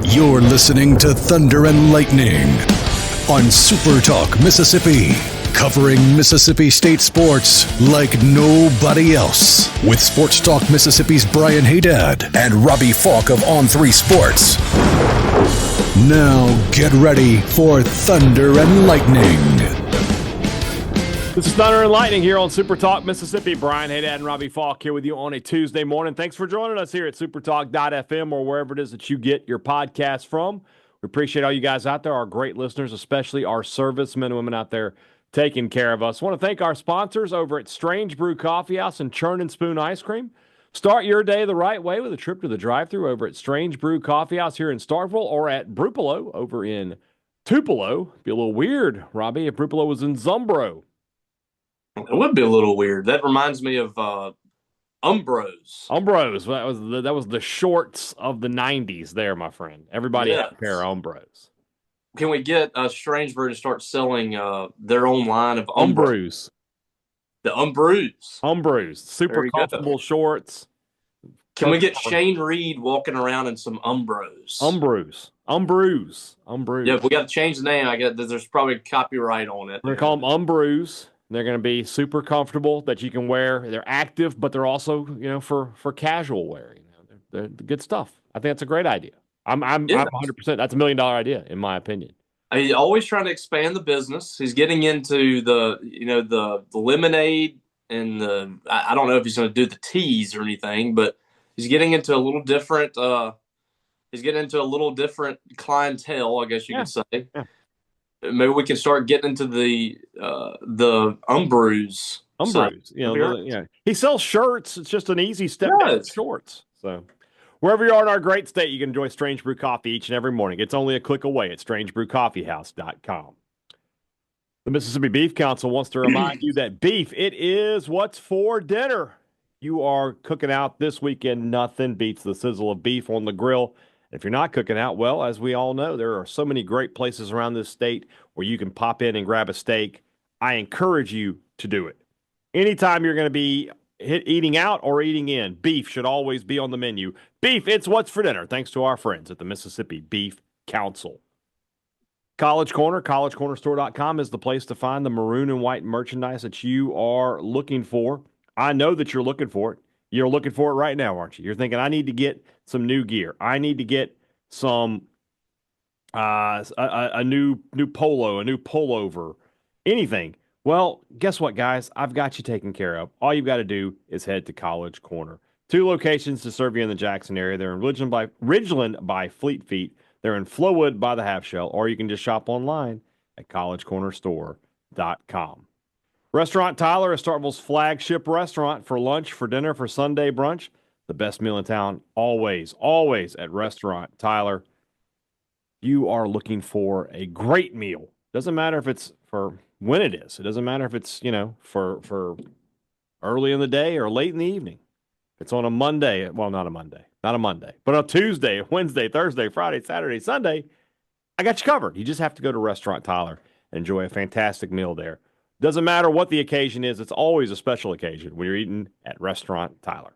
You're listening to Thunder and Lightning on SuperTalk Mississippi, covering Mississippi State sports like nobody else. With Sports Talk Mississippi's Brian Hadad and Robbie Faulk of On3 Sports. Now get ready for Thunder and Lightning. This is Thunder and Lightning here on SuperTalk Mississippi. Brian Hadad and Robbie Faulk here with you on a Tuesday morning. Thanks for joining us here at supertalk.fm or wherever it is that you get your podcast from. We appreciate all you guys out there, our great listeners, especially our servicemen and women out there taking care of us. I want to thank our sponsors over at Strange Brew Coffee House and Churn and Spoon Ice Cream. Start your day the right way with a trip to the drive-thru over at Strange Brew Coffee House here in Starkville or at Brupolo over in Tupelo. It'd be a little weird, Robbie, if Brupolo was in Zumbro. It would be a little weird. That reminds me of Umbros. Umbros. That was the shorts of the 90s there, my friend. Everybody had a pair of Umbros. Can we get Strange Brew to start selling their own line of Umbros? The Umbros. Umbros. Super comfortable shorts. Can we get Shane Reed walking around in some Umbros? Umbros. Yeah, we got to change the name. There's probably copyright on it. We're going to call them Umbros. They're going to be super comfortable that you can wear. They're active, but they're also, for casual wear. They're good stuff. I think that's a great idea. I'm 100%. That's $1 million idea, in my opinion. He's always trying to expand the business. He's getting into the lemonade and I don't know if he's going to do the teas or anything, but he's getting into a little different. He's getting into a little different clientele, I guess you could say. Yeah. Maybe we can start getting into the Umbros. Umbros, he sells shirts. It's just an easy step down to shorts. So wherever you are in our great state, you can enjoy Strange Brew Coffee each and every morning. It's only a click away at strangebrewcoffeehouse.com. The Mississippi Beef Council wants to remind you that beef, it is what's for dinner. You are cooking out this weekend. Nothing beats the sizzle of beef on the grill. If you're not cooking out, well, as we all know, there are so many great places around this state where you can pop in and grab a steak. I encourage you to do it. Anytime you're going to be eating out or eating in, beef should always be on the menu. Beef, it's what's for dinner, thanks to our friends at the Mississippi Beef Council. College Corner, collegecornerstore.com is the place to find the maroon and white merchandise that you are looking for. I know that you're looking for it. You're looking for it right now, aren't you? You're thinking, I need to get some new gear. I need to get some a new polo, a new pullover, anything. Well, guess what, guys? I've got you taken care of. All you've got to do is head to College Corner. 2 locations to serve you in the Jackson area. They're in Ridgeland by Fleet Feet. They're in Flowood by the Half Shell, or you can just shop online at collegecornerstore.com. Restaurant Tyler is Starkville's flagship restaurant for lunch, for dinner, for Sunday brunch. The best meal in town, always at Restaurant Tyler. You are looking for a great meal. Doesn't matter if it's for when it is. It doesn't matter if it's, for early in the day or late in the evening. It's on a Monday. Well, not a Monday, but a Tuesday, Wednesday, Thursday, Friday, Saturday, Sunday. I got you covered. You just have to go to Restaurant Tyler and enjoy a fantastic meal there. Doesn't matter what the occasion is. It's always a special occasion when you're eating at Restaurant Tyler.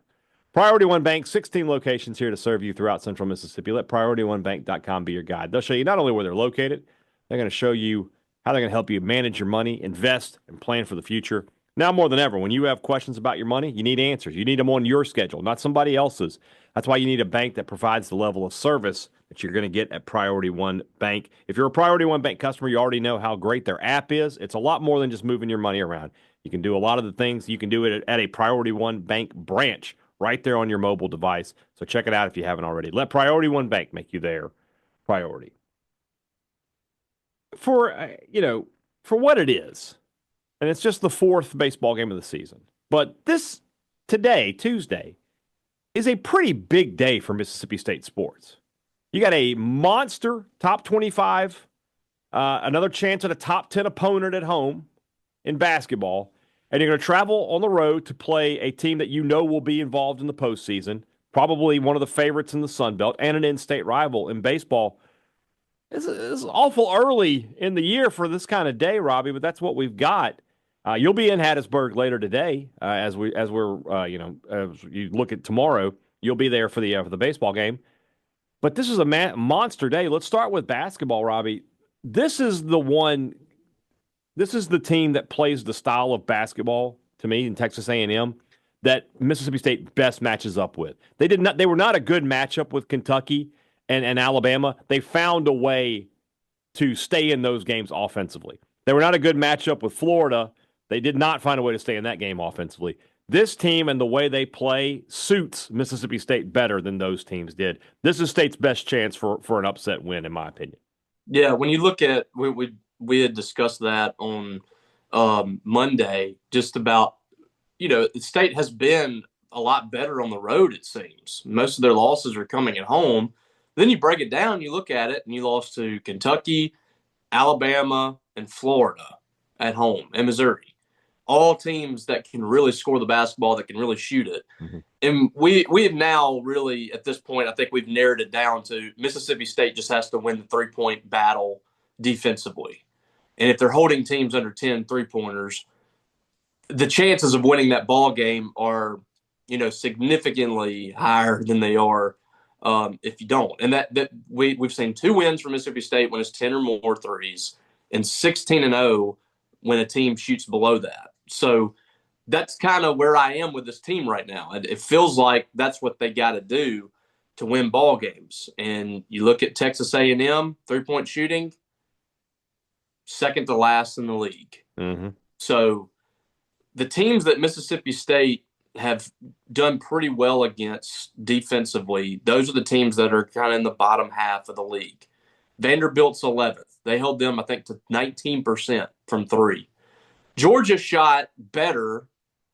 Priority One Bank, 16 locations here to serve you throughout Central Mississippi. Let PriorityOneBank.com be your guide. They'll show you not only where they're located, they're going to show you how they're going to help you manage your money, invest, and plan for the future. Now more than ever, when you have questions about your money, you need answers. You need them on your schedule, not somebody else's. That's why you need a bank that provides the level of service that you're going to get at Priority One Bank. If you're a Priority One Bank customer, you already know how great their app is. It's a lot more than just moving your money around. You can do a lot of the things. You can do it at a Priority One Bank branch right there on your mobile device. So check it out if you haven't already. Let Priority One Bank make you their priority. For what it is, and it's just the 4th baseball game of the season. But today, Tuesday, is a pretty big day for Mississippi State sports. You got a monster top 25, another chance at a top 10 opponent at home in basketball, and you're going to travel on the road to play a team that you know will be involved in the postseason, probably one of the favorites in the Sun Belt, and an in-state rival in baseball. It's awful early in the year for this kind of day, Robbie, but that's what we've got. You'll be in Hattiesburg later today, as you look at tomorrow. You'll be there for the baseball game. But this is a monster day. Let's start with basketball, Robbie. This is the one. This is the team that plays the style of basketball to me in Texas A&M that Mississippi State best matches up with. They did not. They were not a good matchup with Kentucky and Alabama. They found a way to stay in those games offensively. They were not a good matchup with Florida. They did not find a way to stay in that game offensively. This team and the way they play suits Mississippi State better than those teams did. This is State's best chance for an upset win, in my opinion. Yeah, when you look at we had discussed that on Monday, just about State has been a lot better on the road. It seems most of their losses are coming at home. Then you break it down, you look at it, and you lost to Kentucky, Alabama, and Florida at home, and Missouri. All teams that can really score the basketball, that can really shoot it. Mm-hmm. And we have now really, at this point, I think we've narrowed it down to Mississippi State just has to win the three-point battle defensively. And if they're holding teams under 10 three-pointers, the chances of winning that ball game are, significantly higher than they are if you don't. And that we've seen 2 wins for Mississippi State when it's 10 or more threes, and 16-0 when a team shoots below that. So that's kind of where I am with this team right now. It feels like that's what they got to do to win ball games. And you look at Texas A&M, three-point shooting, second to last in the league. Mm-hmm. So the teams that Mississippi State have done pretty well against defensively, those are the teams that are kind of in the bottom half of the league. Vanderbilt's 11th. They held them, I think, to 19% from three. Georgia shot better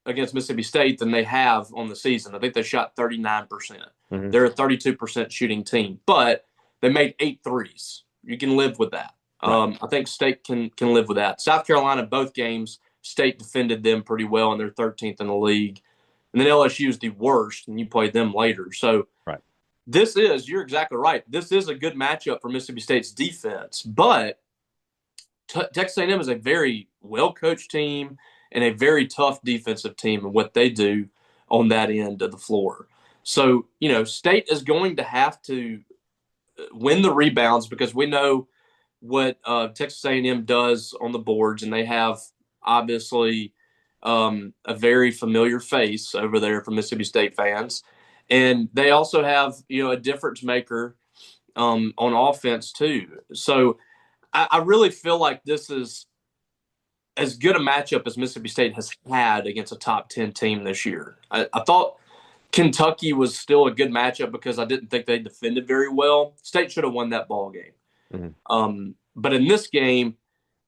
against Mississippi State than they have on the season. I think they shot 39%. Mm-hmm. They're a 32% shooting team, but they made 8 threes. You can live with that. Right. I think State can live with that. South Carolina, both games, State defended them pretty well, and they're 13th in the league. And then LSU is the worst, and you play them later. So right. You're exactly right. This is a good matchup for Mississippi State's defense, but Texas A&M is a very well-coached team and a very tough defensive team in what they do on that end of the floor. So, State is going to have to win the rebounds because we know what Texas A&M does on the boards, and they have obviously a very familiar face over there for Mississippi State fans. And they also have, a difference maker on offense too. So I really feel like this is as good a matchup as Mississippi State has had against a top 10 team this year. I thought Kentucky was still a good matchup because I didn't think they defended very well. State should have won that ball game. Mm-hmm. But in this game,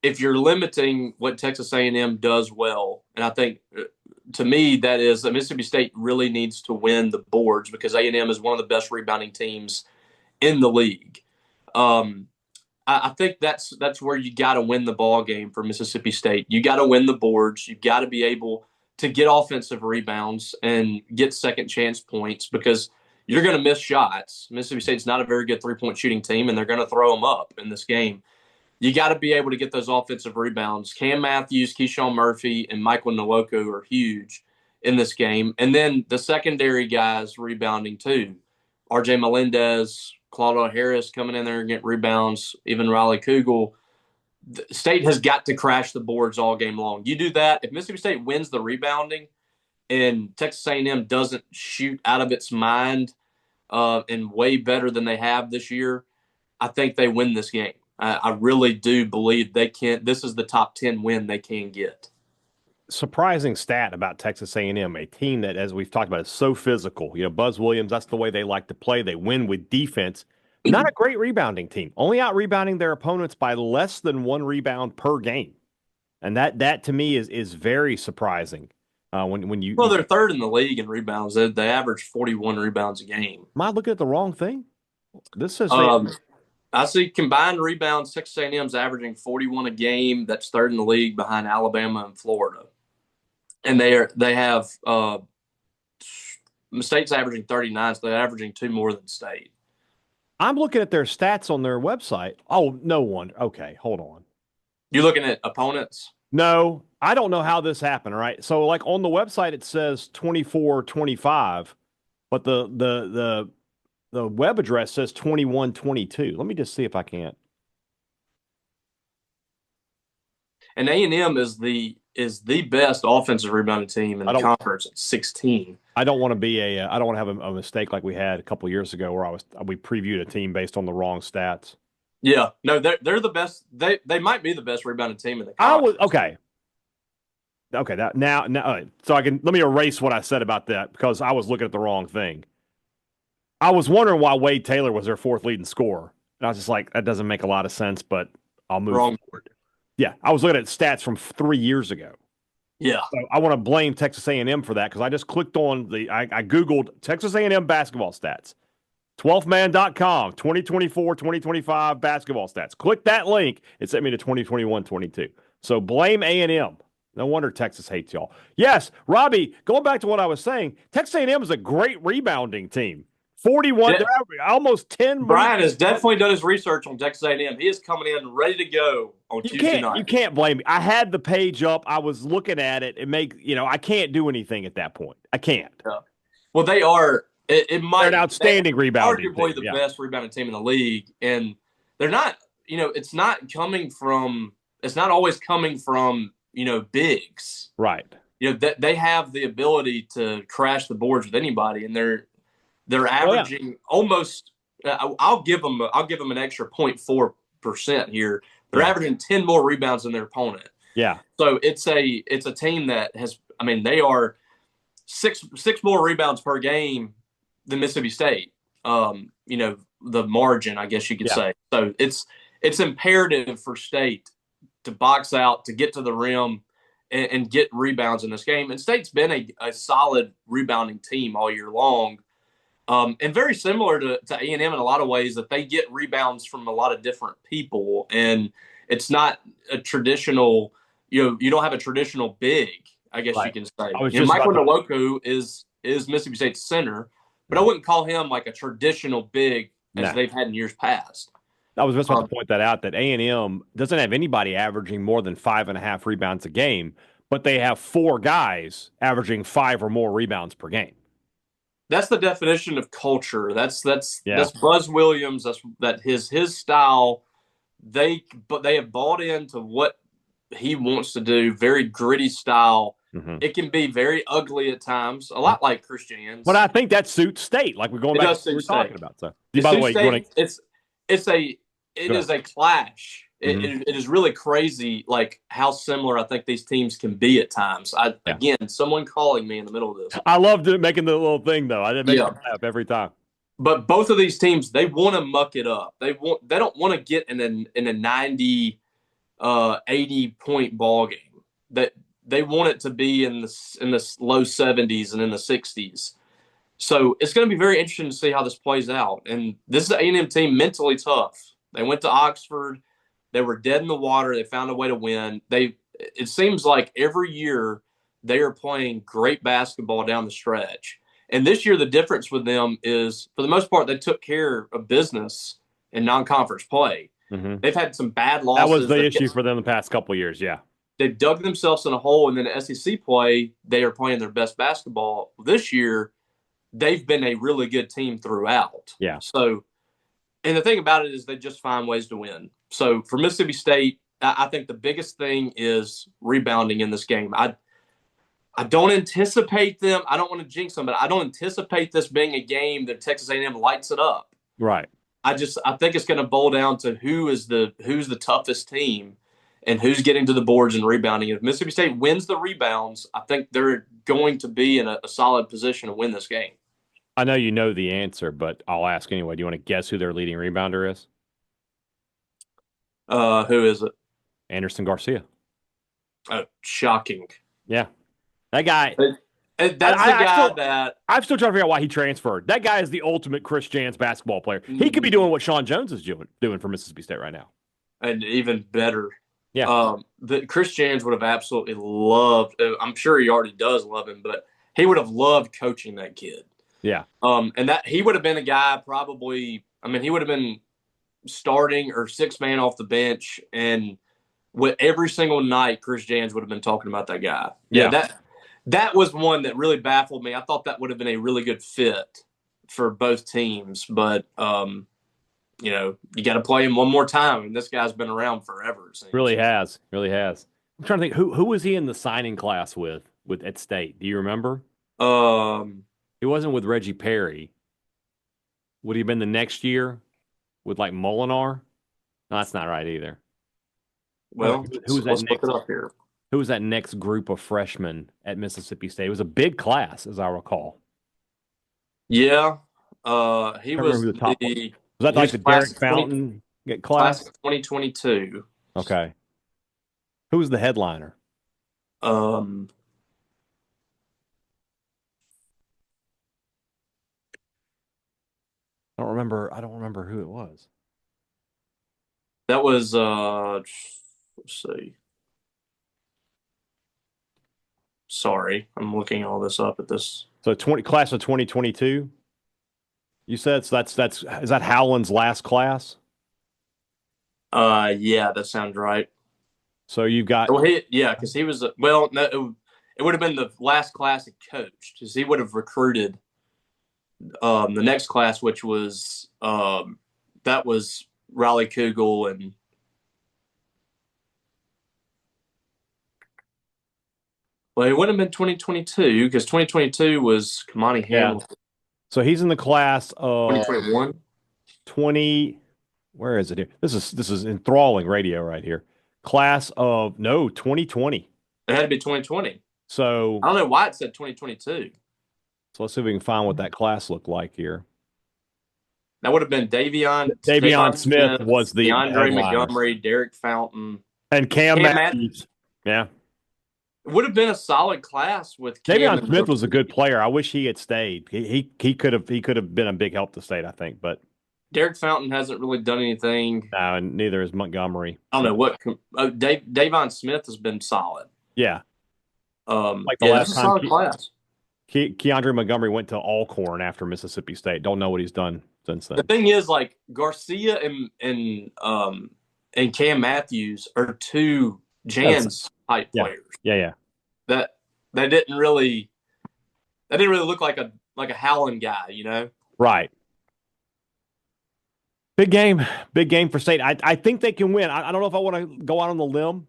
if you're limiting what Texas A&M does well, and I think to me that is that Mississippi State really needs to win the boards because A&M is one of the best rebounding teams in the league. I think that's where you got to win the ball game for Mississippi State. You got to win the boards. You got to be able to get offensive rebounds and get second chance points because you're going to miss shots. Mississippi State's not a very good three-point shooting team, and they're going to throw them up in this game. You got to be able to get those offensive rebounds. Cam Matthews, Keyshawn Murphy, and Michael Nwoku are huge in this game. And then the secondary guys rebounding too. R.J. Melendez, Claudio Harris coming in there and getting rebounds, even Riley Kugel. State has got to crash the boards all game long. You do that. If Mississippi State wins the rebounding and Texas A&M doesn't shoot out of its mind and way better than they have this year, I think they win this game. I really do believe they can. This is the top 10 win they can get. Surprising stat about Texas A&M, a team that, as we've talked about, is so physical. Buzz Williams, that's the way they like to play. They win with defense. Not a great rebounding team. Only out rebounding their opponents by less than 1 rebound per game. And that to me is very surprising. When you they're third in the league in rebounds. They average 41 rebounds a game. Am I looking at the wrong thing? This says I see combined rebounds. Texas A&M's averaging 41 a game. That's third in the league behind Alabama and Florida. And they have State's averaging 39, so they're averaging 2 more than State. I'm looking at their stats on their website. Oh, no wonder. Okay, hold on. You looking at opponents? No, I don't know how this happened, all right? So, like, on the website, it says 24-25, but the the web address says 21-22. Let me just see if I can't. And A&M is the best offensive rebounding team in the conference at 16. I don't want to have a mistake like we had a couple of years ago where we previewed a team based on the wrong stats. Yeah, no, they're the best. They might be the best rebounding team in the conference. Okay. That now so let me erase what I said about that because I was looking at the wrong thing. I was wondering why Wade Taylor was their fourth leading scorer, and I was just like, that doesn't make a lot of sense. But I'll move forward. Yeah, I was looking at stats from 3 years ago. Yeah, so I want to blame Texas A&M for that because I just clicked on I googled Texas A&M basketball stats, 12man.com, 2024-2025 basketball stats. Click that link. It sent me to 2021-22. So blame A&M. No wonder Texas hates y'all. Yes, Robbie, going back to what I was saying, Texas A&M is a great rebounding team. 41, almost 10. Brian has definitely done his research on Texas A&M. He is coming in ready to go on Tuesday night. You can't blame me. I had the page up. I was looking at it. I can't do anything at that point. I can't. Yeah. Well, they are. They're an outstanding rebounding arguably team. The best rebounding team in the league, and they're not. It's not always coming from bigs. Right. They have the ability to crash the boards with anybody, and they're averaging almost. I'll give them an extra 0.4% here. They're averaging 10 more rebounds than their opponent. Yeah. So it's a team that has. They are six more rebounds per game than Mississippi State. The margin, I guess you could say. So it's imperative for State to box out, to get to the rim, and get rebounds in this game. And State's been a solid rebounding team all year long. And very similar to A&M in a lot of ways, that they get rebounds from a lot of different people. And it's not a traditional, you don't have a traditional big, I guess you can say. Michael Nwoku is Mississippi State's center, but I wouldn't call him like a traditional big as they've had in years past. I was just about to point that out, that A&M doesn't have anybody averaging more than 5.5 rebounds a game, but they have 4 guys averaging 5 or more rebounds per game. That's the definition of culture. That's Buzz Williams. That's his style. They have bought into what he wants to do. Very gritty style. Mm-hmm. It can be very ugly at times, a lot like Chris Jans. But I think that suits State, like we're going back to what we were talking about. So, by the way, it is a clash. Mm-hmm. It is really crazy, like how similar I think these teams can be at times. Again, someone calling me in the middle of this. I loved making the little thing though. I didn't make it laugh every time. But both of these teams, they want to muck it up. They don't want to get in a 90, 80 point ball game. That they want it to be in the low 70s and in the 60s. So it's going to be very interesting to see how this plays out. And this is an A&M team mentally tough. They went to Oxford. They were dead in the water. They found a way to win. It seems like every year they are playing great basketball down the stretch. And this year the difference with them is, for the most part, they took care of business in non-conference play. Mm-hmm. They've had some bad losses. That was the issue for them the past couple of years, yeah. They dug themselves in a hole, and then the SEC play, they are playing their best basketball. This year, they've been a really good team throughout. Yeah. So, and the thing about it is they just find ways to win. So for Mississippi State, I think the biggest thing is rebounding in this game. I don't anticipate them. I don't want to jinx them, but I don't anticipate this being a game that Texas A&M lights it up. Right. I think it's going to boil down to who's the toughest team and who's getting to the boards and rebounding. If Mississippi State wins the rebounds, I think they're going to be in a solid position to win this game. I know you know the answer, but I'll ask anyway. Do you want to guess who their leading rebounder is? Who is it? Anderson Garcia. Oh, shocking. Yeah. That guy. That's the guy that... I'm still trying to figure out why he transferred. That guy is the ultimate Chris Jans basketball player. He could be doing what Sean Jones is doing for Mississippi State right now. And even better. Yeah. Chris Jans would have absolutely loved... I'm sure he already does love him, but he would have loved coaching that kid. Yeah. And that he would have been a guy probably... he would have been starting or 6-man off the bench, and with every single night Chris Jans would have been talking about that guy. Yeah, that was one that really baffled me. I thought that would have been a really good fit for both teams, but you got to play him one more time, and this guy's been around forever. It seems. Really has. I'm trying to think who was he in the signing class with at State? Do you remember? He wasn't with Reggie Perry. Would he have been the next year with like Molinar? No, that's not right either. Well, who was that let's next? look it up here. Who was that next group of freshmen at Mississippi State? It was a big class, as I recall. Yeah, he was the top one. the. Was that like the Derek Fountain class? Class of 2022. Okay. Who was the headliner? I don't remember who it was. That was let's see. Sorry, I'm looking all this up at this. So class of 2022. You said so is that Howland's last class? Yeah, that sounds right. So you've got because he was no, it would have been the last class he coached because he would have recruited the next class, which was that was Riley Kugel and it wouldn't have been 2022 because 2022 was Kamani Hamilton. So he's in the class of 2021. 20. Where is it here? This is enthralling radio right here. Class of 2020. It had to be 2020. So I don't know why it said 2022. So let's see if we can find what that class looked like here. That would have been Davion Smith was the DeAndre Montgomery, Derek Fountain, and Cam Matthews. Yeah. It would have been a solid class with Cam. Davion Smith was a good player. I wish he had stayed. He could have been a big help to State, I think, but Derek Fountain hasn't really done anything. No, and neither is Montgomery. I don't know what Davion Smith has been solid. Yeah. Like the last time solid class. Keandre Montgomery went to Alcorn after Mississippi State. Don't know what he's done since then. The thing is, like Garcia and Cam Matthews are two Jans type players. Yeah. That didn't really look like a Howland guy, you know? Right. Big game for State. I think they can win. I don't know if I want to go out on the limb.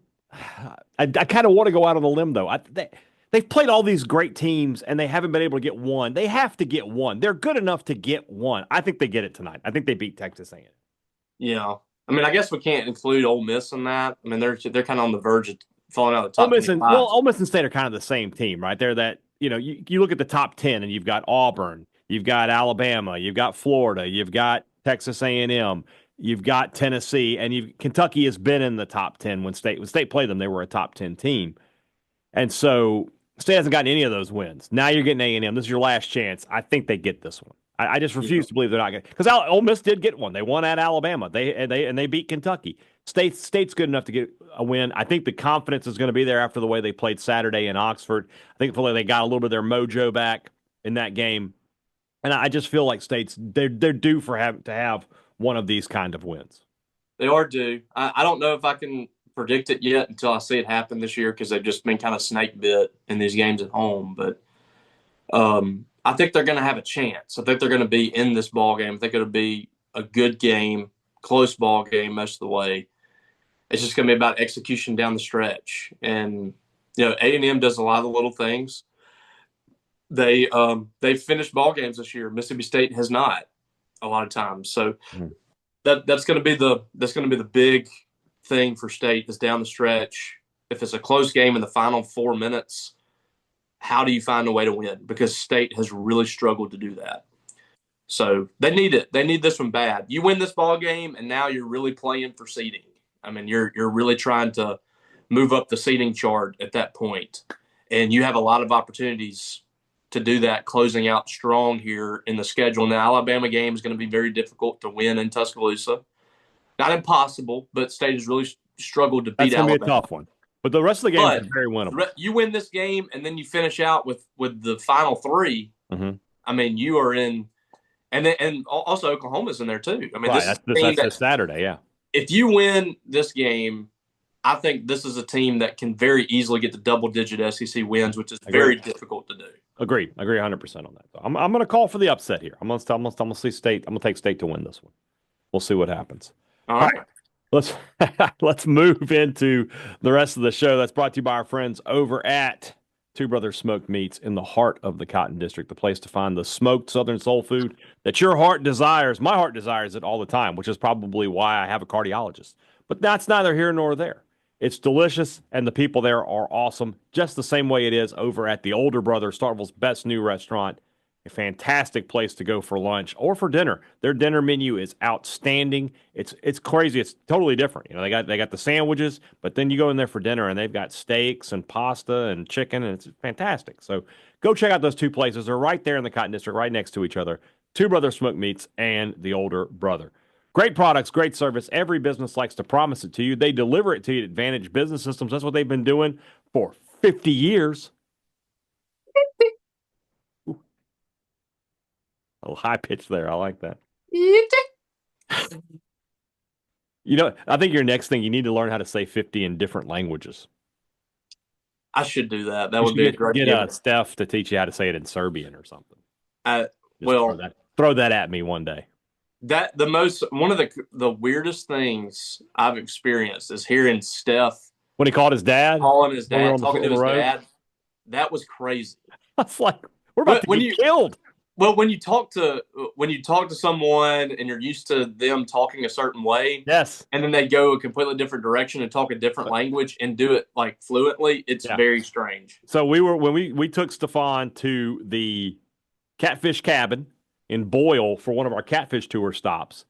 I kind of want to go out on the limb, though. They've played all these great teams, and they haven't been able to get one. They have to get one. They're good enough to get one. I think they get it tonight. I think they beat Texas A&M. Yeah. I mean, I guess we can't include Ole Miss in that. I mean, they're kind of on the verge of falling out of the top 25. Ole Miss and State are kind of the same team, right? They're that, you look at the top 10, and you've got Auburn, you've got Alabama, you've got Florida, you've got Texas A&M, you've got Tennessee, and Kentucky has been in the top 10 when State played them. They were a top 10 team. And so State hasn't gotten any of those wins. Now you're getting A&M. This is your last chance. I think they get this one. I just refuse to believe they're not going to. Because Ole Miss did get one. They won at Alabama. They beat Kentucky. State's good enough to get a win. I think the confidence is going to be there after the way they played Saturday in Oxford. I think they got a little bit of their mojo back in that game. And I just feel like they're due to have one of these kind of wins. They are due. I don't know if I can predict it yet until I see it happen this year because they've just been kind of snake bit in these games at home. But I think they're going to have a chance. I think they're going to be in this ball game. I think it'll be a good game, close ball game most of the way. It's just going to be about execution down the stretch. And A&M does a lot of the little things. They've finished ball games this year. Mississippi State has not a lot of times. So that's going to be the big thing for State is down the stretch. If it's a close game in the final 4 minutes, how do you find a way to win? Because State has really struggled to do that. So they need it. They need this one bad. You win this ball game, and now you're really playing for seeding. I mean, you're really trying to move up the seeding chart at that point, and you have a lot of opportunities to do that, closing out strong here in the schedule. Now, Alabama game is going to be very difficult to win in Tuscaloosa. Not impossible, but State has really struggled to beat Alabama. That's going to be a tough one. But the rest of the game is very winnable. You win this game, and then you finish out with the final three. Mm-hmm. I mean, you are in – and also Oklahoma's in there too. I mean, right. That's Saturday, yeah. If you win this game, I think this is a team that can very easily get to double-digit SEC wins, which is very difficult to do. Agreed. I agree 100% on that. I'm going to call for the upset here. I'm going to see State. I'm going to take State to win this one. We'll see what happens. All All right. right. Let's let's move into the rest of the show. That's brought to you by our friends over at Two Brothers Smoked Meats in the heart of the Cotton District, the place to find the smoked Southern soul food that your heart desires. My heart desires it all the time, which is probably why I have a cardiologist. But that's neither here nor there. It's delicious, and the people there are awesome, just the same way it is over at the Older Brother, Starkville's best new restaurant. A fantastic place to go for lunch or for dinner. Their dinner menu is outstanding. It's crazy. It's totally different. You know, they got the sandwiches, but then you go in there for dinner and they've got steaks and pasta and chicken, and it's fantastic. So go check out those two places. They're right there in the Cotton District, right next to each other. Two Brothers Smoked Meats and the Older Brother. Great products, great service. Every business likes to promise it to you. They deliver it to you at Advantage Business Systems. That's what they've been doing for 50 years. A little high pitch there. I like that. You know, I think your next thing, you need to learn how to say 50 in different languages. I should do that. That would be a great get Steph to teach you how to say it in Serbian or something. Throw that at me one day. One of the weirdest things I've experienced is hearing Steph when he called his dad, talking to his dad. That was crazy. That's like we're about to get killed. Well, when you talk to someone and you're used to them talking a certain way, yes, and then they go a completely different direction and talk a different language and do it like fluently, it's very strange. So when we took Stefan to the Catfish Cabin in Boyle for one of our catfish tour stops,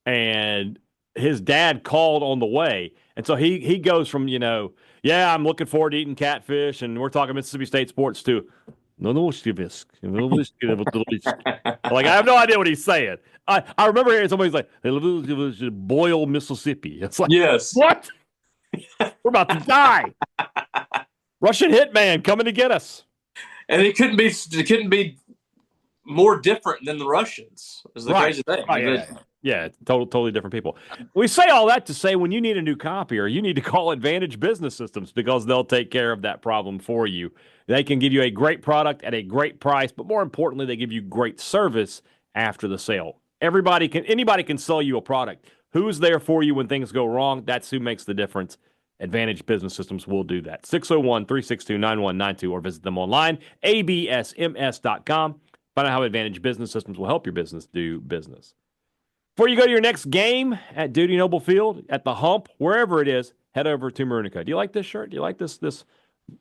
and his dad called on the way, and so he goes from I'm looking forward to eating catfish, and we're talking Mississippi State sports too. No, like I have no idea what he's saying. I remember hearing somebody's like Boyle, Mississippi. It's like, yes, what? We're about to die. Russian hitman coming to get us. And it couldn't be more different than the Russians. Is the crazy thing. Yeah, totally different people. We say all that to say when you need a new copier, you need to call Advantage Business Systems because they'll take care of that problem for you. They can give you a great product at a great price, but more importantly, they give you great service after the sale. Anybody can sell you a product. Who's there for you when things go wrong? That's who makes the difference. Advantage Business Systems will do that. 601-362-9192 or visit them online, absms.com. Find out how Advantage Business Systems will help your business do business. Before you go to your next game at Dudy Noble Field, at the Hump, wherever it is, head over to Maroon & Co. Do you like this shirt? Do you like this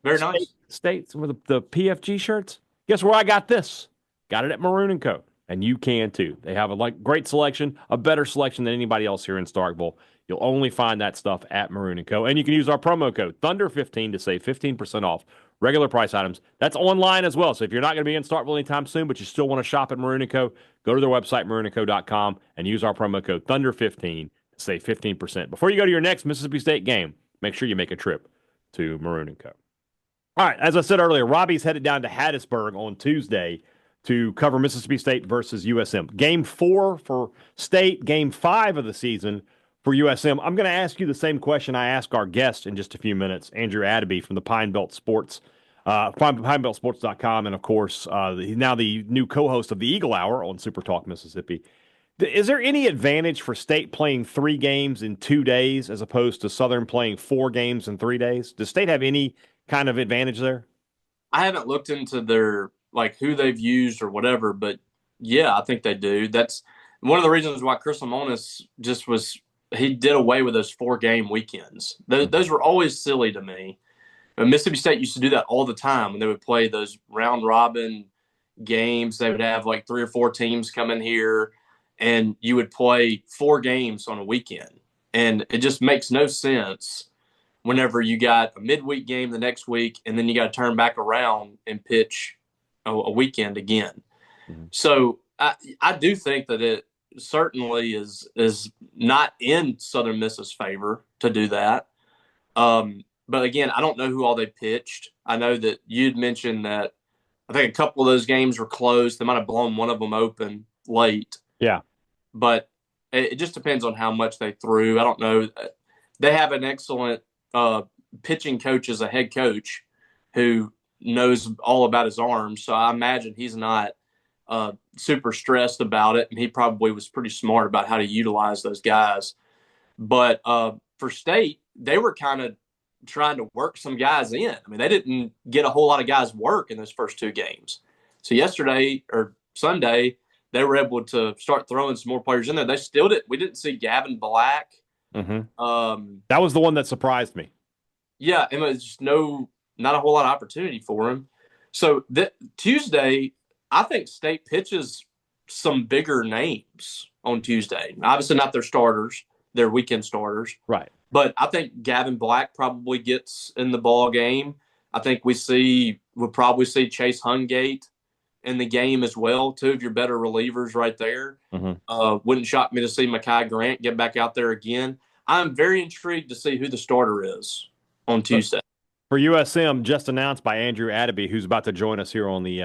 very nice States with the PFG shirts? Guess where I got this? Got it at Maroon & Co. And you can too. They have a great selection, a better selection than anybody else here in Starkville. You'll only find that stuff at Maroon & Co. And you can use our promo code Thunder15 to save 15% off regular price items. That's online as well. So if you're not going to be in Starkville anytime soon, but you still want to shop at Maroon & Co., go to their website, maroonandco.com, and use our promo code Thunder15 to save 15%. Before you go to your next Mississippi State game, make sure you make a trip to Maroon & Co. All right, as I said earlier, Robbie's headed down to Hattiesburg on Tuesday to cover Mississippi State versus USM. Game 4 for State, Game 5 of the season for USM. I'm going to ask you the same question I ask our guest in just a few minutes, Andrew Adeby from the Pine Belt Sports, PineBeltSports.com, and of course, he's now the new co-host of the Eagle Hour on SuperTalk Mississippi. Is there any advantage for State playing 3 games in 2 days as opposed to Southern playing 4 games in 3 days? Does State have any kind of advantage there? I haven't looked into their who they've used or whatever, but yeah, I think they do. That's one of the reasons why Chris Lamonis he did away with those 4-game weekends. Those were always silly to me. But Mississippi State used to do that all the time when they would play those round robin games. They would have 3 or 4 teams come in here, and you would play 4 games on a weekend. And it just makes no sense whenever you got a midweek game the next week, and then you got to turn back around and pitch a weekend again. Mm-hmm. So I do think that it certainly is not in Southern Miss's favor to do that. But again, I don't know who all they pitched. I know that you'd mentioned that I think a couple of those games were close. They might have blown one of them open late. Yeah. But it just depends on how much they threw. I don't know. They have an excellent pitching coach as a head coach who knows all about his arms, so I imagine he's not super stressed about it, and he probably was pretty smart about how to utilize those guys. But for State, they were kind of trying to work some guys in. I mean, they didn't get a whole lot of guys work in those first two games. So yesterday or Sunday, they were able to start throwing some more players in there. They still did. We didn't see Gavin Black. Mm-hmm. That was the one that surprised me. Yeah, and it's just not a whole lot of opportunity for him. So Tuesday, I think State pitches some bigger names on Tuesday. Obviously not their starters, their weekend starters. Right. But I think Gavin Black probably gets in the ball game. I think we'll probably see Chase Hungate in the game as well. Two of your better relievers right there. Mm-hmm. Wouldn't shock me to see Mekhi Grant get back out there again. I'm very intrigued to see who the starter is on Tuesday. For USM, just announced by Andrew Adeby, who's about to join us here on the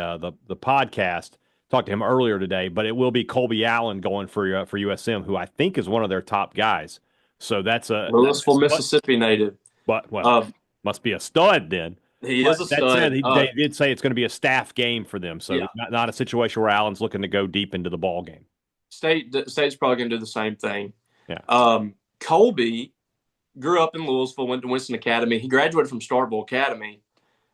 podcast. Talked to him earlier today, but it will be Colby Allen going for USM, who I think is one of their top guys. So that's a Louisville, Mississippi native. But must be a stud then. He is a stud. Said, they did say it's going to be a staff game for them, so not a situation where Allen's looking to go deep into the ball game. State's probably going to do the same thing. Yeah. Colby grew up in Louisville, went to Winston Academy. He graduated from Starkville Academy,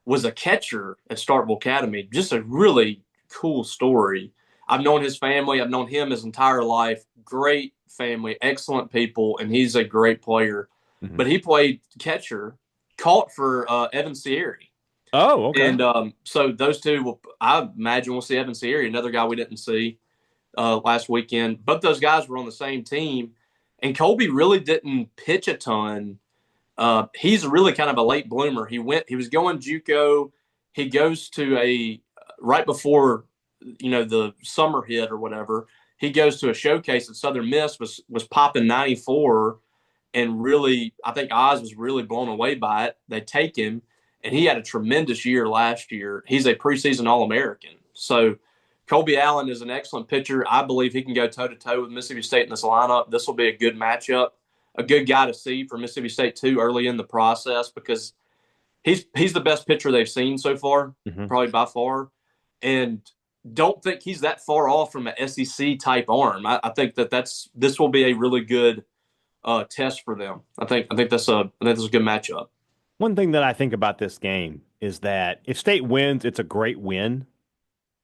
was a catcher at Starkville Academy. Just a really cool story. I've known his family. I've known him his entire life. Great family, excellent people, and he's a great player. Mm-hmm. But he played catcher, caught for Evan Sierry. Oh, okay. And so those two, I imagine we'll see Evan Sierry, another guy we didn't see last weekend. Both those guys were on the same team. And Colby really didn't pitch a ton. He's really kind of a late bloomer. He was going JUCO. He goes to right before, the summer hit or whatever, he goes to a showcase at Southern Miss, was popping 94. And really, I think Oz was really blown away by it. They take him, and he had a tremendous year last year. He's a preseason All-American. So Colby Allen is an excellent pitcher. I believe he can go toe-to-toe with Mississippi State in this lineup. This will be a good matchup, a good guy to see for Mississippi State, too, early in the process because he's the best pitcher they've seen so far, probably by far. And don't think he's that far off from an SEC-type arm. I think this will be a really good test for them. I think that's a good matchup. One thing that I think about this game is that if State wins, it's a great win.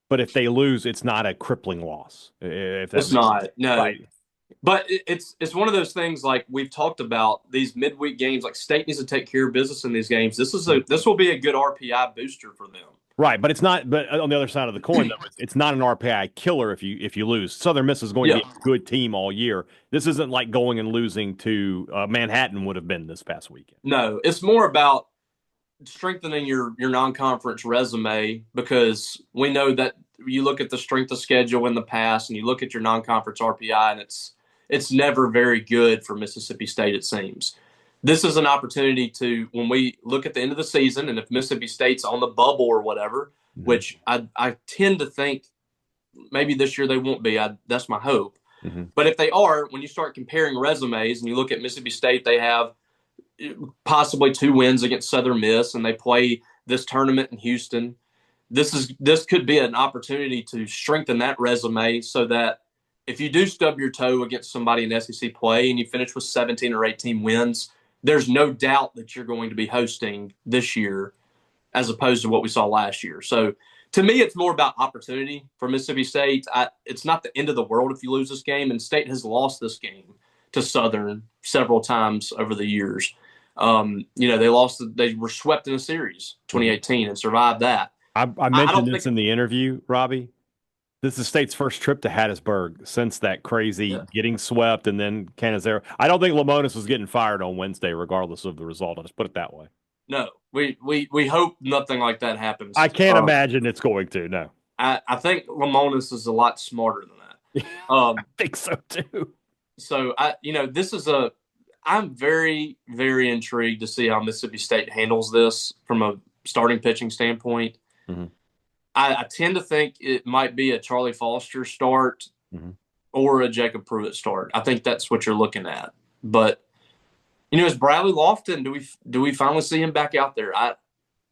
But if they lose, it's not a crippling loss. It's not, no. Right. But it's one of those things like we've talked about, these midweek games, like State needs to take care of business in these games. This will be a good RPI booster for them. Right, but it's not. But on the other side of the coin, though, it's not an RPI killer if you lose. Southern Miss is going to be a good team all year. This isn't like going and losing to Manhattan would have been this past weekend. No, it's more about strengthening your non-conference resume because we know that you look at the strength of schedule in the past and you look at your non-conference RPI and it's never very good for Mississippi State, it seems. This is an opportunity to, when we look at the end of the season and if Mississippi State's on the bubble or whatever, which I tend to think maybe this year they won't be. That's my hope. But if they are, when you start comparing resumes and you look at Mississippi State, they have possibly 2 wins against Southern Miss, and they play this tournament in Houston. This could be an opportunity to strengthen that resume so that if you do stub your toe against somebody in SEC play and you finish with 17 or 18 wins, there's no doubt that you're going to be hosting this year as opposed to what we saw last year. So to me, it's more about opportunity for Mississippi State. It's not the end of the world if you lose this game, and State has lost this game to Southern several times over the years. They were swept in a series 2018 and survived that. I mentioned this in the interview, Robbie. This is State's first trip to Hattiesburg since that crazy getting swept and then Canizero. I don't think Lamonis was getting fired on Wednesday, regardless of the result. I'll just put it that way. No, we hope nothing like that happens. I can't imagine it's going to. No, I think Lamonis is a lot smarter than that. I think so too. So I'm very, very intrigued to see how Mississippi State handles this from a starting pitching standpoint. I tend to think it might be a Charlie Foster start or a Jacob Pruitt start. I think that's what you're looking at. But is Bradley Lofton? Do we finally see him back out there?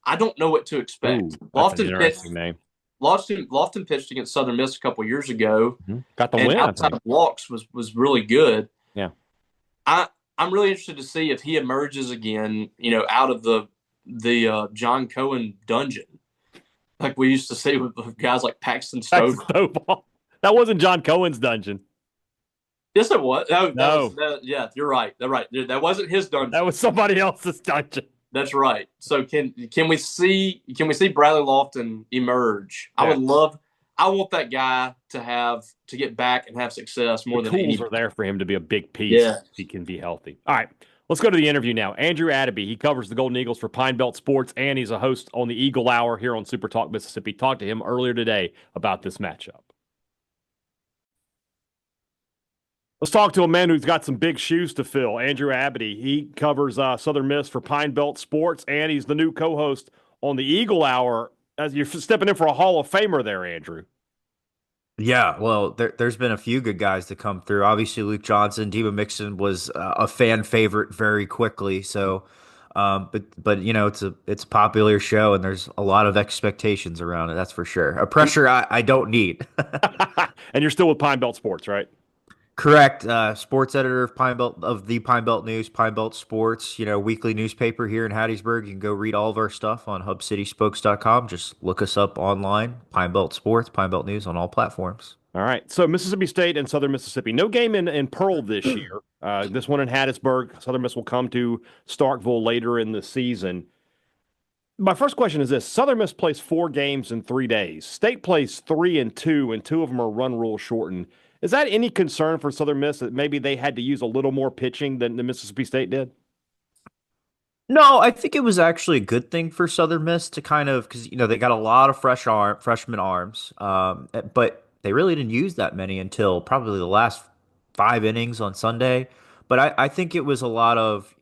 I don't know what to expect. Ooh, that's an interesting name. Lofton pitched against Southern Miss a couple years ago, Got the and win, I outside think. of walks was really good. Yeah. I'm really interested to see if he emerges again, out of the John Cohen dungeon, like we used to see with guys like Paxton Stovall. That wasn't John Cohen's dungeon. Yes, it was. No. Yeah, you're right. They're right. That wasn't his dungeon. That was somebody else's dungeon. That's right. So can we see Bradley Lofton emerge? Yeah. I want that guy to get back and have success more than tools are there for him to be a big piece. Yeah. If he can be healthy. All right. Let's go to the interview now. Andrew Addaby, he covers the Golden Eagles for Pine Belt Sports, and he's a host on the Eagle Hour here on Super Talk Mississippi. Talked to him earlier today about this matchup. Let's talk to a man who's got some big shoes to fill. Andrew Addaby. He covers Southern Miss for Pine Belt Sports, and he's the new co-host on the Eagle Hour. As you're stepping in for a Hall of Famer there, Andrew. Yeah, well, there's been a few good guys to come through. Obviously, Luke Johnson, Debo Mixon was a fan favorite very quickly. So, but it's a popular show, and there's a lot of expectations around it. That's for sure. A pressure I don't need. And you're still with Pine Belt Sports, right? Correct. Sports editor of the Pine Belt News, Pine Belt Sports, weekly newspaper here in Hattiesburg. You can go read all of our stuff on hubcityspokes.com. Just look us up online, Pine Belt Sports, Pine Belt News on all platforms. All right. So Mississippi State and Southern Mississippi. No game in Pearl this year. This one in Hattiesburg. Southern Miss will come to Starkville later in the season. My first question is this. Southern Miss plays 4 games in 3 days. State plays 3 and 2, and 2 of them are run rule shortened. Is that any concern for Southern Miss that maybe they had to use a little more pitching than the Mississippi State did? No, I think it was actually a good thing for Southern Miss to because they got a lot of freshman arms, but they really didn't use that many until probably the last 5 innings on Sunday. But I think it was a lot of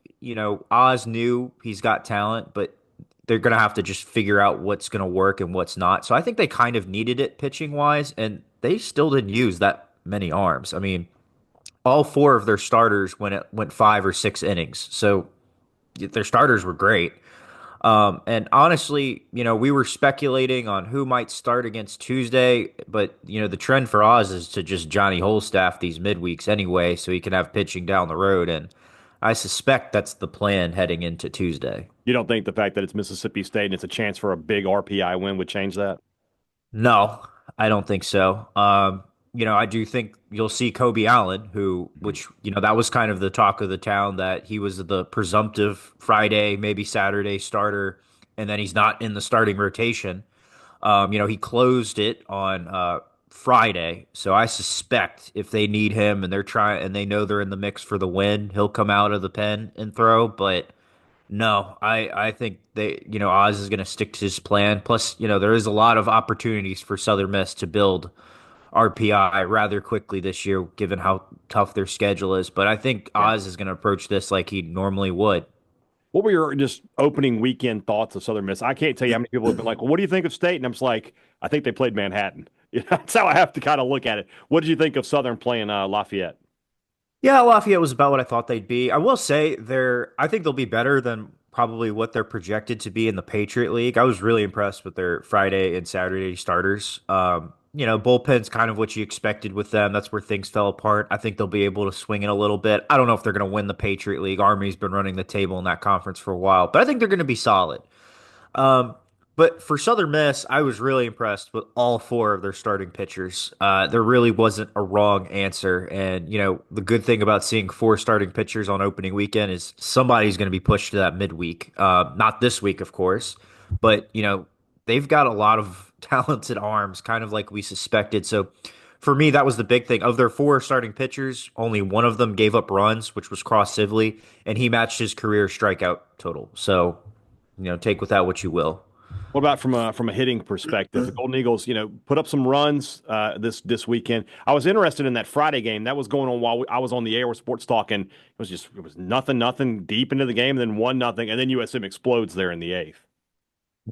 Oz knew he's got talent, but they're gonna have to just figure out what's gonna work and what's not. So I think they kind of needed it pitching wise, and they still didn't use that many arms. I mean, all 4 of their starters went 5 or 6 innings. So their starters were great. And honestly, we were speculating on who might start against Tuesday, but the trend for Oz is to just Johnny Holstaff these midweeks anyway, so he can have pitching down the road. And I suspect that's the plan heading into Tuesday. You don't think the fact that it's Mississippi State and it's a chance for a big RPI win would change that? No, I don't think so. I do think you'll see Kobe Allen, which that was kind of the talk of the town, that he was the presumptive Friday, maybe Saturday starter, and then he's not in the starting rotation. He closed it on Friday, so I suspect if they need him and they know they're in the mix for the win, he'll come out of the pen and throw. But no, I think Oz is going to stick to his plan. Plus, there is a lot of opportunities for Southern Miss to build RPI rather quickly this year, given how tough their schedule is. But I think Oz is going to approach this like he normally would. What were your just opening weekend thoughts of Southern Miss? I can't tell you how many people have been like, well, what do you think of State? And I'm just like, I think they played Manhattan. That's how I have to kind of look at it. What did you think of Southern playing Lafayette? Yeah, Lafayette was about what I thought they'd be. I will say I think they'll be better than probably what they're projected to be in the Patriot League. I was really impressed with their Friday and Saturday starters. Bullpen's kind of what you expected with them. That's where things fell apart. I think they'll be able to swing it a little bit. I don't know if they're going to win the Patriot League. Army's been running the table in that conference for a while, but I think they're going to be solid. But for Southern Miss, I was really impressed with all 4 of their starting pitchers. There really wasn't a wrong answer. And, the good thing about seeing 4 starting pitchers on opening weekend is somebody's going to be pushed to that midweek. Not this week, of course, but, they've got a lot of talented arms, kind of like we suspected. So for me, that was the big thing. Of their 4 starting pitchers, only one of them gave up runs, which was Cross Sibley, and he matched his career strikeout total. So, take with that what you will. What about from a hitting perspective? The Golden Eagles, put up some runs this weekend. I was interested in that Friday game that was going on while I was on the air with Sports Talk, and it was nothing deep into the game, and then 1-0, and then USM explodes there in the 8th.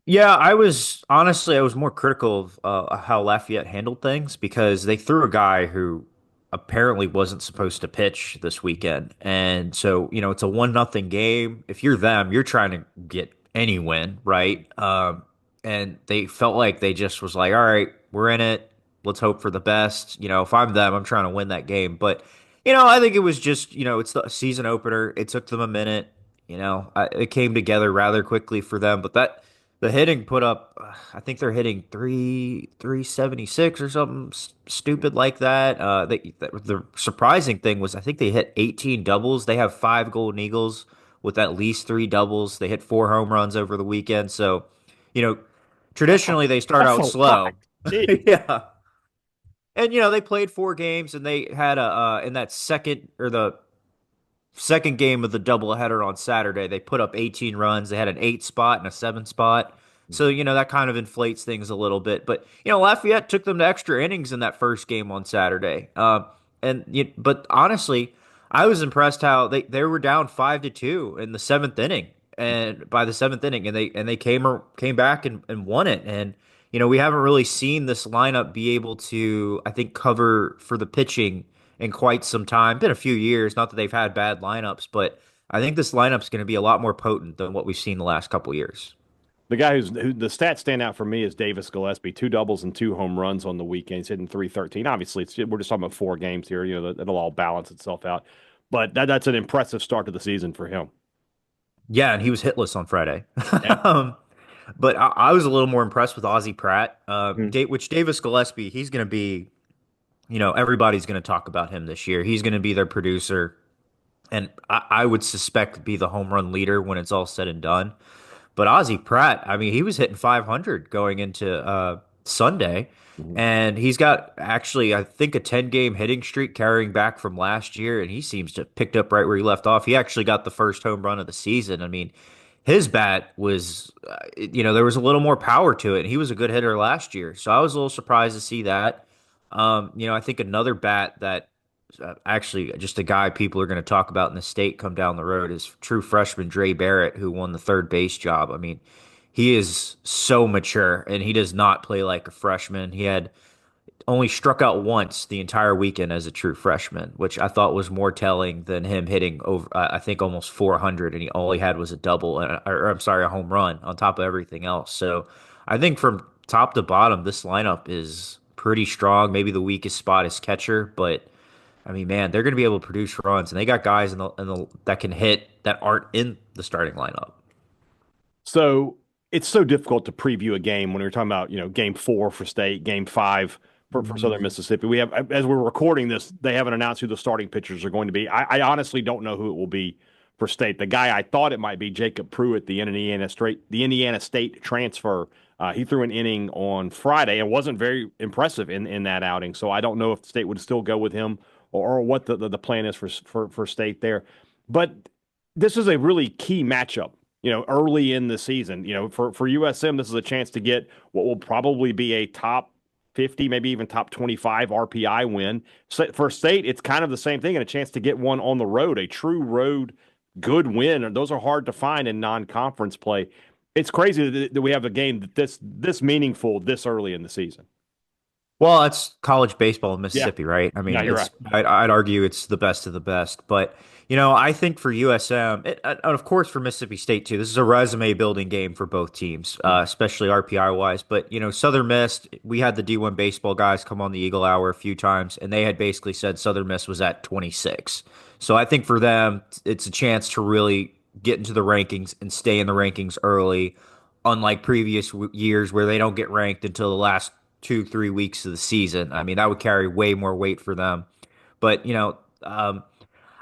Yeah, I was more critical of how Lafayette handled things because they threw a guy who apparently wasn't supposed to pitch this weekend. And so, it's a 1-0 game. If you're them, you're trying to get any win, right? And they felt like they just was like, all right, we're in it. Let's hope for the best. If I'm them, I'm trying to win that game. But, I think it was just, it's the season opener. It took them a minute. It came together rather quickly for them. But the hitting put up, I think they're hitting 376 or something stupid like that. The surprising thing was I think they hit 18 doubles. They have five Golden Eagles with at least three doubles. They hit four home runs over the weekend. So, you know, traditionally they start That's out a lot. slow. Gee. Yeah. And they played four games and they had a in that second game of the doubleheader on Saturday, they put up 18 runs. They had an 8 spot and a 7 spot. So, that kind of inflates things a little bit. But, Lafayette took them to extra innings in that first game on Saturday. But honestly, I was impressed how they were down 5-2 in the seventh inning. And by the seventh inning, and they came back and won it. And we haven't really seen this lineup be able to, I think, cover for the pitching in quite some time. Been a few years, not that they've had bad lineups, but I think this lineup's going to be a lot more potent than what we've seen the last couple years. The guy who the stats stand out for me is Davis Gillespie. Two doubles and two home runs on the weekend. He's hitting 313. Obviously, we're just talking about four games here. It'll all balance itself out. But that's an impressive start to the season for him. Yeah, and he was hitless on Friday. Yeah. But I was a little more impressed with Ozzie Pratt, Hmm. which Davis Gillespie, he's going to be, everybody's going to talk about him this year. He's going to be their producer, and I would suspect be the home run leader when it's all said and done. But Ozzie Pratt, I mean, he was hitting 500 going into Sunday, Mhm. and he's got actually, I think, a 10-game hitting streak carrying back from last year, and he seems to have picked up right where he left off. He actually got the first home run of the season. I mean, his bat was, there was a little more power to it, and he was a good hitter last year. So I was a little surprised to see that. I think another bat that actually just a guy people are going to talk about in the state come down the road is true freshman Dre Barrett, who won the third base job. I mean, he is so mature and he does not play like a freshman. He had only struck out once the entire weekend as a true freshman, which I thought was more telling than him hitting over, I think, almost 400, and all he had was a double, or I'm sorry, a home run on top of everything else. So I think from top to bottom, this lineup is pretty strong. Maybe the weakest spot is catcher, but I mean, man, they're going to be able to produce runs, and they got guys in the that can hit that aren't in the starting lineup. So it's so difficult to preview a game when you're talking about, game four for state, game five for Southern Mississippi. We have, as we're recording this, they haven't announced who the starting pitchers are going to be. I honestly don't know who it will be for state. The guy I thought it might be, Jacob Pruitt, the Indiana State transfer. He threw an inning on Friday and wasn't very impressive in that outing. So I don't know if the state would still go with him or what the plan is for state there. But this is a really key matchup, early in the season. For USM, this is a chance to get what will probably be a top 50, maybe even top 25 RPI win. So for state, it's kind of the same thing and a chance to get one on the road, a true road good win. And those are hard to find in non-conference play. It's crazy that we have a game this meaningful this early in the season. Well, it's college baseball in Yeah, Mississippi, right? I mean, yeah, you're right. I'd argue it's the best of the best. But, I think for USM, and of course for Mississippi State too, this is a resume building game for both teams, especially RPI wise. But, Southern Miss, we had the D1 baseball guys come on the Eagle Hour a few times, and they had basically said Southern Miss was at 26. So I think for them, it's a chance to really get into the rankings and stay in the rankings early, unlike previous years where they don't get ranked until the last 2, 3 weeks of the season. I mean, that would carry way more weight for them. But,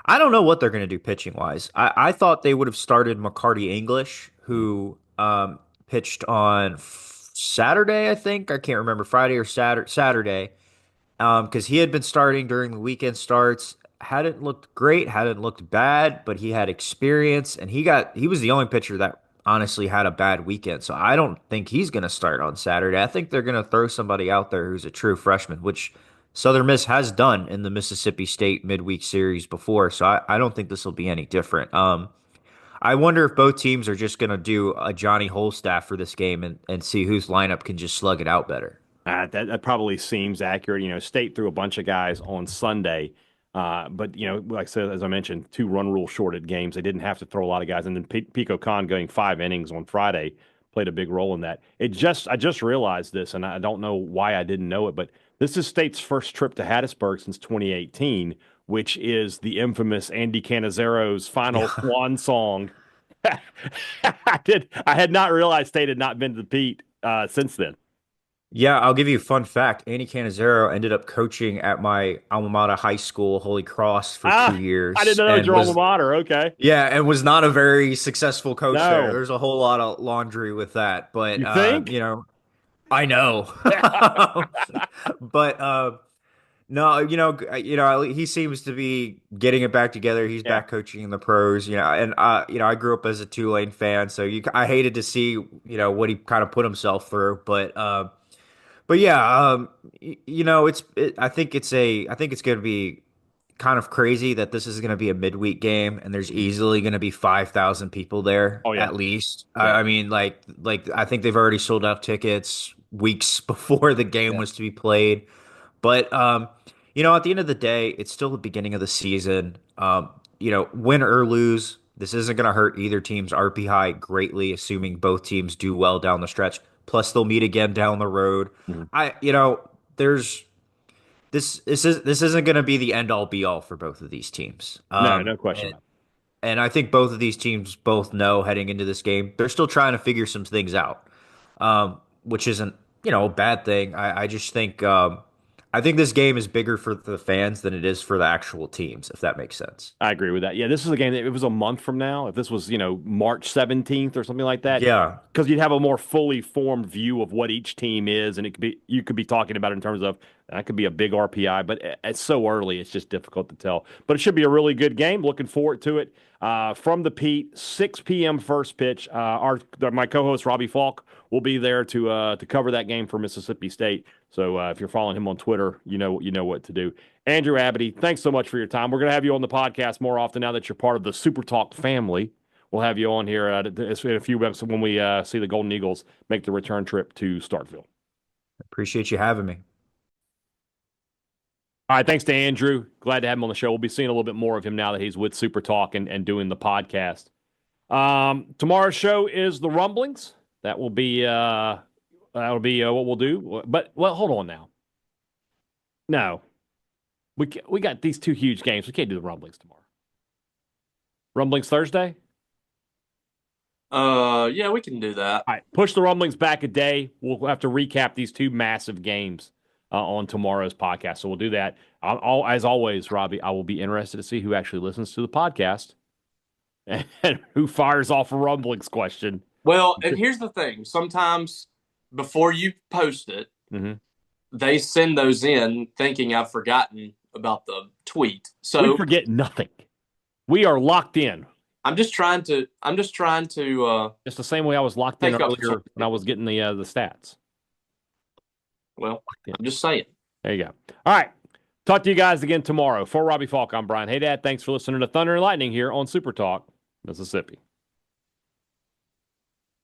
I don't know what they're going to do pitching wise. I thought they would have started McCarty English, who pitched on Saturday, I think. I can't remember, Friday or Saturday, because he had been starting during the weekend starts. Hadn't looked great, hadn't looked bad, but he had experience, and he was the only pitcher that honestly had a bad weekend. So I don't think he's going to start on Saturday. I think they're going to throw somebody out there who's a true freshman, which Southern Miss has done in the Mississippi State midweek series before. So I don't think this will be any different. I wonder if both teams are just going to do a Johnny Holstaff for this game and see whose lineup can just slug it out better. That probably seems accurate. State threw a bunch of guys on Sunday. But, like I said, as I mentioned, 2 run rule shorted games. They didn't have to throw a lot of guys. And then Pico Khan going 5 innings on Friday played a big role in that. I just realized this, and I don't know why I didn't know it, but this is State's first trip to Hattiesburg since 2018, which is the infamous Andy Canizaro's final swan song. I had not realized State had not been to the Pete since then. Yeah, I'll give you a fun fact. Andy Cannizaro ended up coaching at my alma mater high school, Holy Cross, for 2 years. I didn't know that was your alma mater. Okay. Yeah, and was not a very successul coach there. No. There's a whole lot of laundry with that. But You think? I know. But no, he seems to be getting it back together. He's back coaching in the pros, and I grew up as a Tulane fan, so I hated to see, what he kind of put himself through, but yeah, I think it's going to be kind of crazy that this is going to be a midweek game and there's easily going to be 5,000 people there at least. Yeah. I mean, like I think they've already sold out tickets weeks before the game was to be played. But at the end of the day, it's still the beginning of the season. Win or lose, this isn't going to hurt either team's RPI greatly, assuming both teams do well down the stretch. Plus, they'll meet again down the road. There's this isn't going to be the end all be all for both of these teams. No question. And I think both of these teams both know heading into this game, they're still trying to figure some things out, which isn't a bad thing. I just think I think this game is bigger for the fans than it is for the actual teams, if that makes sense. I agree with that. Yeah, this is a game that it was a month from now. If this was, March 17th or something like that. Yeah. Because you'd have a more fully formed view of what each team is, and you could be talking about it in terms of that could be a big RPI, but it's so early, it's just difficult to tell. But it should be a really good game. Looking forward to it. From the Pete, 6 p.m. first pitch. My co-host Robbie Faulk will be there to cover that game for Mississippi State. So if you're following him on Twitter, you know what to do. Andrew Abity, thanks so much for your time. We're going to have you on the podcast more often now that you're part of the SuperTalk family. We'll have you on here in a few weeks when we see the Golden Eagles make the return trip to Starkville. Appreciate you having me. All right, thanks to Andrew. Glad to have him on the show. We'll be seeing a little bit more of him now that he's with SuperTalk and doing the podcast. Tomorrow's show is the Rumblings. That'll be what we'll do. But hold on now. No, we got these 2 huge games. We can't do the Rumblings tomorrow. Rumblings Thursday. Yeah, we can do that. All right, push the Rumblings back a day. We'll have to recap these 2 massive games on tomorrow's podcast. So we'll do that. As always, Robbie, I will be interested to see who actually listens to the podcast and who fires off a Rumblings question. Well, and here's the thing. Sometimes before you post it, they send those in thinking I've forgotten about the tweet. So we forget nothing. We are locked in. I'm just trying to It's the same way I was locked in earlier when I was getting the stats. Well, I'm just saying. There you go. All right. Talk to you guys again tomorrow. For Robbie Faulk, I'm Brian Hadad. Thanks for listening to Thunder and Lightning here on Super Talk, Mississippi.